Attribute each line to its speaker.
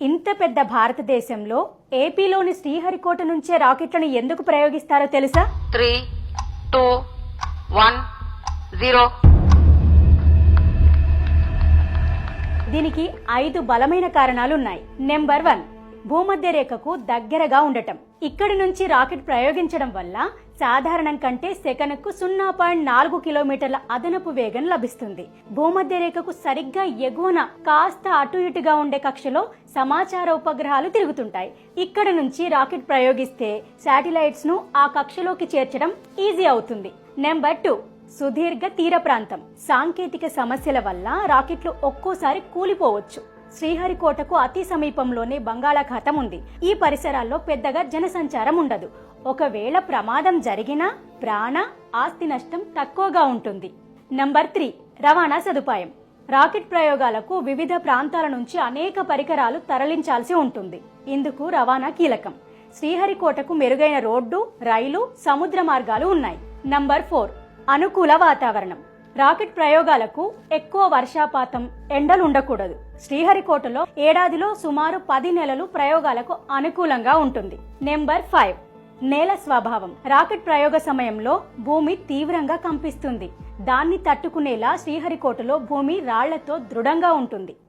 Speaker 1: ఇంత పెద్ద భారతదేశంలో ఏపీలోని శ్రీహరికోట నుంచే రాకెట్లను ఎందుకు ప్రయోగిస్తారో తెలుసా?
Speaker 2: 3, 2, 1, 0.
Speaker 1: దీనికి 5 బలమైన కారణాలున్నాయి. నెంబర్ 1, భూమధ్య రేఖకు దగ్గరగా ఉండటం. ఇక్కడి నుంచి రాకెట్ ప్రయోగించడం వల్ల సాధారణం కంటే సెకనుకు 0.4 కిలోమీటర్ల అదనపు వేగం లభిస్తుంది. భూమధ్య రేఖకు సరిగ్గా ఎగువన కాస్త అటు ఇటుగా ఉండే కక్షలో సమాచార ఉపగ్రహాలు తిరుగుతుంటాయి. ఇక్కడ నుంచి రాకెట్ ప్రయోగిస్తే శాటిలైట్స్ ను ఆ కక్షలోకి చేర్చడం ఈజీ అవుతుంది. నెంబర్ 2, సుదీర్ఘ తీర ప్రాంతం. సాంకేతిక సమస్యల వల్ల రాకెట్లు ఒక్కోసారి కూలిపోవచ్చు. శ్రీహరికోటకు అతి సమీపంలోనే బంగాళాఖాతం ఉంది. ఈ పరిసరాల్లో పెద్దగా జనసంచారం ఉండదు. ఒకవేళ ప్రమాదం జరిగినా ప్రాణ ఆస్తి నష్టం తక్కువగా ఉంటుంది. నంబర్ 3, రవాణా సదుపాయం. రాకెట్ ప్రయోగాలకు వివిధ ప్రాంతాల నుంచి అనేక పరికరాలు తరలించాల్సి ఉంటుంది. ఇందుకు రవాణా కీలకం. శ్రీహరికోటకు మెరుగైన రోడ్డు, రైలు, సముద్ర మార్గాలు ఉన్నాయి. నంబర్ 4, అనుకూల వాతావరణం. రాకెట్ ప్రయోగాలకు ఎక్కువ వర్షాపాతం, ఎండలు ఉండకూడదు. శ్రీహరికోటలో ఏడాదిలో సుమారు 10 నెలలు ప్రయోగాలకు అనుకూలంగా ఉంటుంది. నెంబర్ 5, నేల స్వభావం. రాకెట్ ప్రయోగ సమయంలో భూమి తీవ్రంగా కంపిస్తుంది. దాన్ని తట్టుకునేలా శ్రీహరికోటలో భూమి రాళ్లతో దృఢంగా ఉంటుంది.